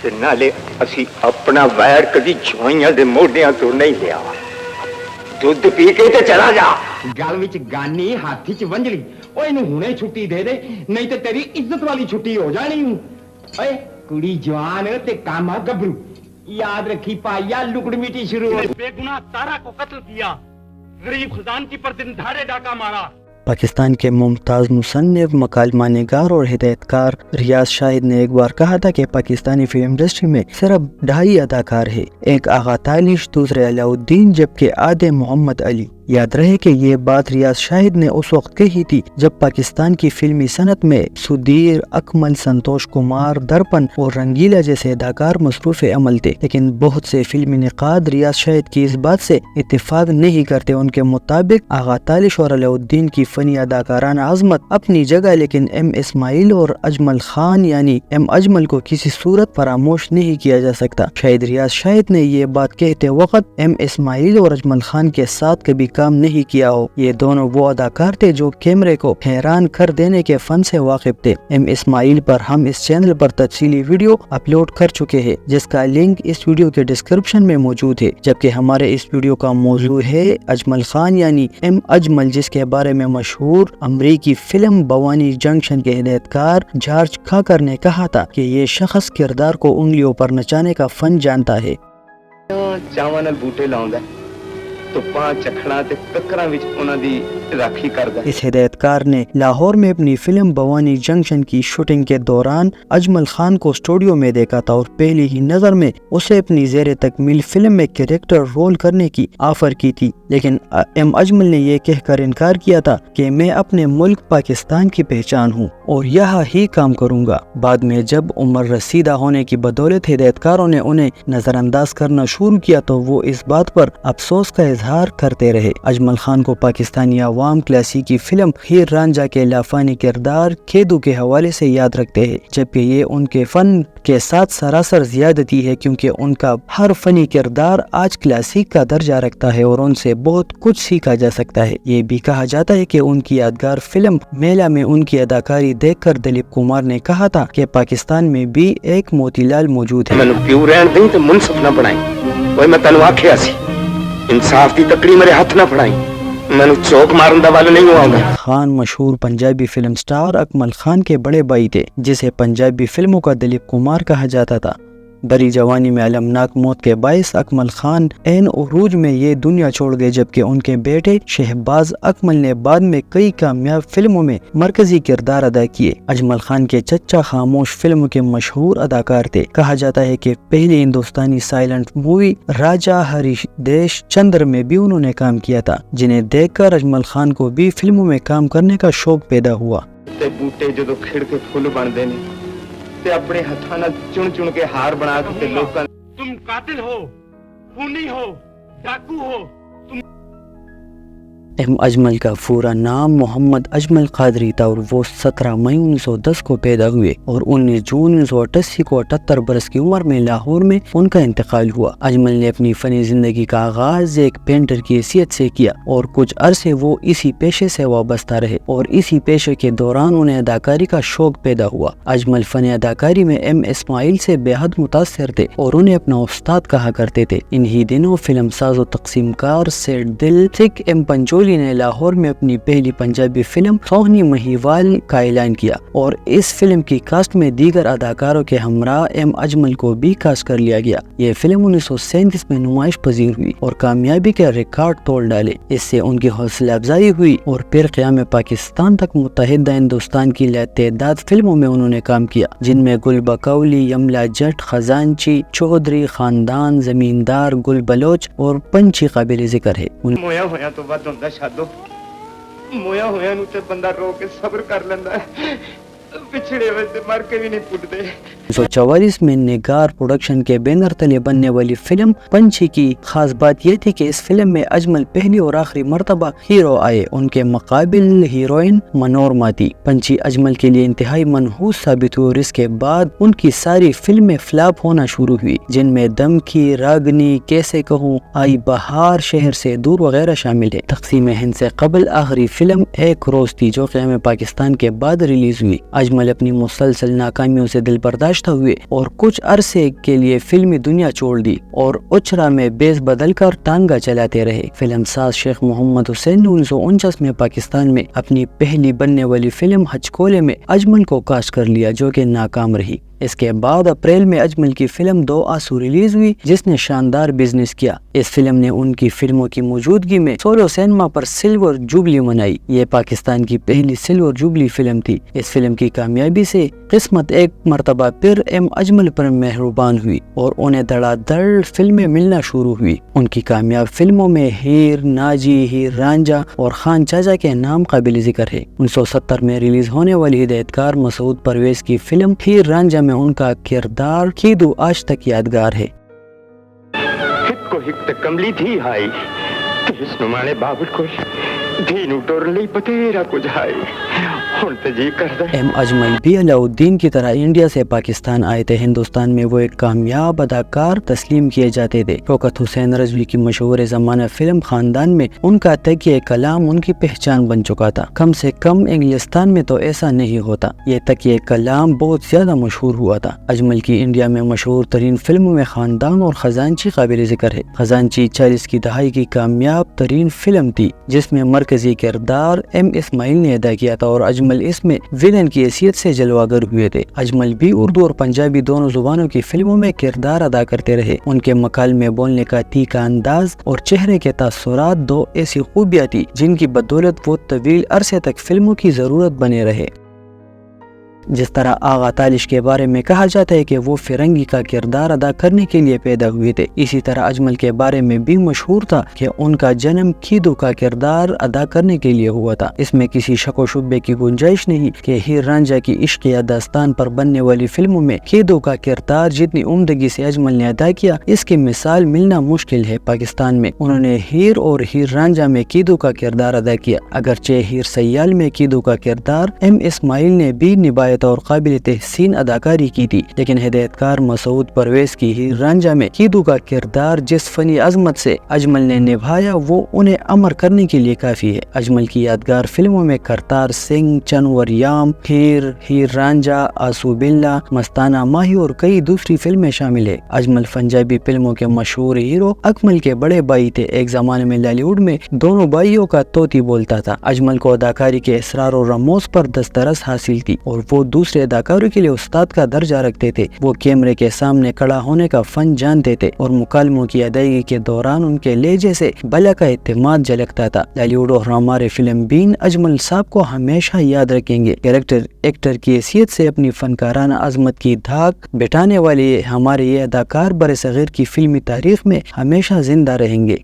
ਤੇ ਨਾਲੇ ਅਸੀਂ ਆਪਣਾ ਵੈਰ ਕਦੀ ਜਵਾਈਆਂ ਦੇ ਮੋਢਿਆਂ ਤੋਂ ਨਹੀਂ ਲਿਆ। ਦੁੱਧ ਪੀ ਕੇ ਤੇ ਚਲਾ ਜਾ। ਗਲ ਵਿੱਚ ਗਾਨੀ, ਹੱਥ 'ਚ ਵੰਝਲੀ। ਓਏ ਇਹਨੂੰ ਹੁਣੇ ਛੁੱਟੀ ਦੇ ਦੇ, ਨਹੀਂ ਤੇ ਤੇਰੀ ਇੱਜ਼ਤ ਵਾਲੀ ਛੁੱਟੀ ਹੋ ਜਾਣੀ। ਓਏ ਕੁੜੀ ਜਵਾਨ ਤੇ ਕੰਮ ਆ ਗੱਭਰੂ। याद रखी पाया लुकड़ मीटी शुरू हो। बेगुनाह तारा को कत्ल किया, गरीब खजानची पर दिन दहाड़े डाका मारा। पाकिस्तान के मुमताज़ मुसन्निफ, मकालमा निगार और हिदायतकार रियाज शाहिद ने एक बार कहा था कि पाकिस्तानी फिल्म इंडस्ट्री में सिर्फ 2.5 अदाकार है, एक आगा तालिश, दूसरे अलाउद्दीन, जबकि आधे मोहम्मद अली। याद रहे कि ये बात रियाज शाहिद ने उस वक्त कही थी जब पाकिस्तान की फिल्मी सनत में सुधीर, अकमल, संतोष कुमार, दर्पण और रंगीला जैसे अदाकार मसरूफ अमल थे। लेकिन बहुत से फिल्मी निकाद रियाज शाहिद की इस बात से इत्तेफाक नहीं करते। उनके मुताबिक आगा तालिश और अलाउद्दीन की फनी अदाकाराना अजमत अपनी जगह, लेकिन एम इस्माइल और अजमल खान यानी एम अजमल को किसी सूरत फरामोश नहीं किया जा सकता। शायद रियाज शाहिद ने ये बात कहते वक्त एम इस्माइल और अजमल खान के साथ कभी काम नहीं किया हो। ये दोनों वो अदाकार थे जो कैमरे को हैरान कर देने के फन से वाकिफ थे। एम इस्माइल पर हम इस चैनल पर तफसीली वीडियो अपलोड कर चुके हैं, जिसका लिंक इस वीडियो के डिस्क्रिप्शन में मौजूद है। जबकि हमारे इस वीडियो का मौजू है अजमल खान यानी एम अजमल, जिसके बारे में मशहूर अमरीकी फिल्म बवानी जंक्शन के हिदायतकार जॉर्ज खाकर ने कहा था कि ये शख्स किरदार को उंगलियों पर नचाने का फन जानता है। ਚਾਵਾਂ ਨਾਲ ਬੂਟੇ ਲਾਉਂਦਾ, ਧੁੱਪਾਂ ਚੱਖੜਾਂ ਤੇ ਕੱਕਰਾਂ ਵਿੱਚ ਉਹਨਾਂ ਦੀ राखी करदा। इस हिदायतकार ने लाहौर में अपनी फिल्म बवानी जंक्शन की शूटिंग के दौरान अजमल खान को स्टूडियो में देखा था और पहली ही नजर में उसे अपनी ज़ेर तकमील फिल्म में कैरेक्टर रोल करने की ऑफर की थी। लेकिन एम अजमल ने यह कहकर इनकार किया था कि मैं अपने मुल्क पाकिस्तान की पहचान हूँ और यहाँ ही काम करूँगा। बाद में जब उम्र रसीदा होने की बदौलत हिदायतकारों ने उन्हें नजरअंदाज करना शुरू किया तो वो इस बात पर अफसोस का इजहार करते रहे। अजमल खान को पाकिस्तानी अवाम क्लासिकी फिल्म हीर रांझा के लाफानी किरदार खेदू के हवाले से याद रखते हैं, जबकि ये उनके फन के साथ सरासर ज्यादती है, क्योंकि उनका हर फनी किरदार आज क्लासिक का दर्जा रखता है और उनसे बहुत कुछ सीखा जा सकता है। ये भी कहा जाता है कि उनकी यादगार फिल्म मेला में उनकी अदाकारी देखकर दिलीप कुमार ने कहा था कि पाकिस्तान में भी एक मोतीलाल मौजूद है। मैनू क्यों रहन दी ते मुनसिफ ना बनाई, ओए मैं तैनूं आखिया सी इंसाफ दी तकड़ी मेरे हाथ ना फड़ाई, मैनू चौक मारन दा वाला नहीं हुआ। खान मशहूर पंजाबी फिल्म स्टार अकमल खान के बड़े भाई थे, जिसे पंजाबी फिल्मों का दिलीप कुमार कहा जाता था। बड़ी जवानी में अलमनाक मौत के बायस अकमल खान ऐन उरूज में ये दुनिया छोड़ गए, जबकि उनके बेटे शहबाज अकमल ने बाद में कई कामयाब फिल्मों में मरकजी किरदार अदा किए। अजमल खान के चच्चा खामोश फिल्म के मशहूर अदाकार थे। कहा जाता है कि पहली हिंदुस्तानी साइलेंट मूवी राजा हरिदेश चंद्र में भी उन्होंने काम किया था, जिन्हें देखकर अजमल खान को भी फिल्मों में काम करने का शौक पैदा हुआ। बूटे जो खिड़ के फुल बनते हैं ते अपने हत्थां नाल चुन चुन के हार बना के लोकां। तुम कातिल हो, खूनी हो, डाकू हो। एम अजमल का पूरा नाम मोहम्मद अजमल कादरी था और वो 17 मई 1910 को पैदा हुए और 19 जून 1988 को 78 बरस की उम्र में लाहौर में उनका इंतकाल हुआ। अजमल ने अपनी फनी जिंदगी का आगाज एक पेंटर की हैसियत से किया और कुछ अरसे वो इसी पेशे से वाबस्ता रहे और इसी पेशे के दौरान उन्हें अदाकारी का शौक पैदा हुआ। अजमल फनी अदाकारी में एम इस्माइल से बेहद मुतासिर थे और उन्हें अपना उस्ताद कहा करते थे। इन्हीं दिनों फिल्म साज और तकसीमकार सेठ दिल सिख एम पंचोली ने लाहौर में अपनी पहली पंजाबी फिल्म सोहनी महिवाल का ऐलान किया और इस फिल्म की कास्ट में दीगर अदाकारों के हमरा एम अजमल को भी कास्ट कर लिया गया। ये फिल्म 1937 में नुमाइश पजीर हुई और कामयाबी के रिकॉर्ड तोड़ डाले। इससे उनकी हौसला अफजाई हुई और फिर क़याम पाकिस्तान तक मुत्तहिदा हिंदुस्तान की लातेदाद फिल्मों में उन्होंने काम किया, जिनमें गुल बकौली, यमला जट, खजांची, चौधरी खानदान, जमींदार, गुल बलोच और पंछी काबिल जिक्र है। मोया होया तो बात होंदा छादो, मोया होया नूं ते बंदा रो के सब्र कर लैंदा है, पिछड़े हुए ते मर के भी नहीं पुटदे। 1944 में निगार प्रोडक्शन के बैनर तले बनने वाली फिल्म पंछी की खास बात यह थी कि इस फिल्म में अजमल पहली और आखिरी मर्तबा हीरो आए, उनके मुकाबिल हीरोइन मनोरमा थी। पंछी अजमल के लिए इंतहाई मनहूस साबित हुई और इसके बाद उनकी सारी फिल्में फ्लॉप होना शुरू हुई, जिनमें दम की, रागनी, कैसे कहूँ, आई बहार, शहर से दूर वगैरह शामिल है। तकसीम हिंद से कबल आखिरी फिल्म एक रोज थी, जो क़याम पाकिस्तान के बाद रिलीज हुई। अजमल अपनी मुसलसल नाकामियों से दिल बर्दाश्त بازگشتہ ہوئے اور کچھ عرصے کے لیے فلمی دنیا چھوڑ دی اور اچرا میں بیس بدل کر ٹانگا چلاتے رہے۔ فلم ساز شیخ محمد حسین نے 1949 میں پاکستان میں اپنی پہلی بننے والی فلم ہچکولے میں اجمل کو کاسٹ کر لیا، جو کہ ناکام رہی۔ اس کے بعد اپریل میں اجمل کی فلم دو آنسو ریلیز ہوئی، جس نے شاندار بزنس کیا۔ اس فلم نے ان کی فلموں کی موجودگی میں سولو سینما پر سلور جوبلی منائی۔ یہ پاکستان کی پہلی سلور جوبلی فلم تھی۔ اس فلم کی کامیابی سے قسمت ایک مرتبہ پھر اجمل پر مہربان ہوئی اور انہیں دھڑا دھڑ فلمیں ملنا شروع ہوئی۔ ان کی کامیاب فلموں میں ہیر، ناجی، ہیر رانجھا اور خان چاچا کے نام قابل ذکر ہے۔ 1970 میں ریلیز ہونے والی ہدایت کار مسعود پرویز کی فلم ہیر رانجھا میں ان کا کردار کھیدو آج تک یادگار ہے۔ ہک کو ہک تک کملی تھی ہائی اس نمانے بابل کو دینو ٹور لی بتیرا کچھ ہائی ہن تے جی کردا ایم اجمل بھی علاء الدین کی طرح انڈیا سے پاکستان آئے تھے۔ ہندوستان میں وہ ایک کامیاب اداکار تسلیم کیے جاتے تھے۔ شوکت حسین رضوی کی مشہور زمانہ فلم خاندان میں ان کا تکیہ کلام ان کی پہچان بن چکا تھا۔ کم سے کم انگلستان میں تو ایسا نہیں ہوتا۔ یہ تکیہ کلام بہت زیادہ مشہور ہوا تھا۔ اجمل کی انڈیا میں مشہور ترین فلموں میں خاندان اور خزانچی قابل ذکر ہے۔ خزانچی 40 کی دہائی کی کامیاب ترین فلم تھی، جس میں مرکزی کردار ایم اسماعیل نے ادا کیا تھا اور اجمل اس میں ویلن کی حیثیت سے جلوگر ہوئے تھے۔ اجمل بھی اردو اور پنجابی دونوں زبانوں کی فلموں میں کردار ادا کرتے رہے۔ ان کے مکالمے بولنے کا تیکھا انداز اور چہرے کے تاثرات دو ایسی خوبیاں تھی جن کی بدولت وہ طویل عرصے تک فلموں کی ضرورت بنے رہے۔ جس طرح آغا تالش کے بارے میں کہا جاتا ہے کہ وہ فرنگی کا کردار ادا کرنے کے لیے پیدا ہوئے تھے، اسی طرح اجمل کے بارے میں بھی مشہور تھا کہ ان کا جنم کھیدو کا کردار ادا کرنے کے لیے ہوا تھا۔ اس میں کسی شک و شبے کی گنجائش نہیں کہ ہیر رانجھا کی عشقیہ داستان پر بننے والی فلموں میں کھیدو کا کردار جتنی عمدگی سے اجمل نے ادا کیا، اس کی مثال ملنا مشکل ہے۔ پاکستان میں انہوں نے ہیر اور ہیر رانجھا میں کھیدو کا کردار ادا کیا، اگرچہ ہیر سیال میں کھیدو کا کردار ایم اسماعیل نے بھی نبھایا اور قابل تحسین اداکاری کی تھی، لیکن ہدایت کار مسعود پرویز کی ہیر رانجھا میں کھیدو کا کردار جس فنی عظمت سے اجمل نے نبھایا وہ انہیں امر کرنے کے لیے کافی ہے۔ اجمل کی یادگار فلموں میں کرتار سنگھ، چنور یام، ہیر رانجھا، آسو بلّہ، مستانہ ماہی اور کئی دوسری فلمیں شامل ہے۔ اجمل پنجابی فلموں کے مشہور ہیرو اکمل کے بڑے بھائی تھے۔ ایک زمانے میں لالی ووڈ میں دونوں بھائیوں کا طوطی بولتا تھا۔ اجمل کو اداکاری کے اسرار و رموز پر دسترس حاصل تھی اور وہ دوسرے اداکاروں کے لیے استاد کا درجہ رکھتے تھے۔ وہ کیمرے کے سامنے کھڑا ہونے کا فن جانتے تھے اور مکالموں کی ادائیگی کے دوران ان کے لہجے سے بلا کا اعتماد جھلکتا تھا۔ لالی ووڈ اور ہمارے فلم بین اجمل صاحب کو ہمیشہ یاد رکھیں گے۔ ایکٹر کی حیثیت سے اپنی فنکارانہ عظمت کی دھاک بٹھانے والے ہمارے یہ اداکار برصغیر کی فلمی تاریخ میں ہمیشہ زندہ رہیں گے۔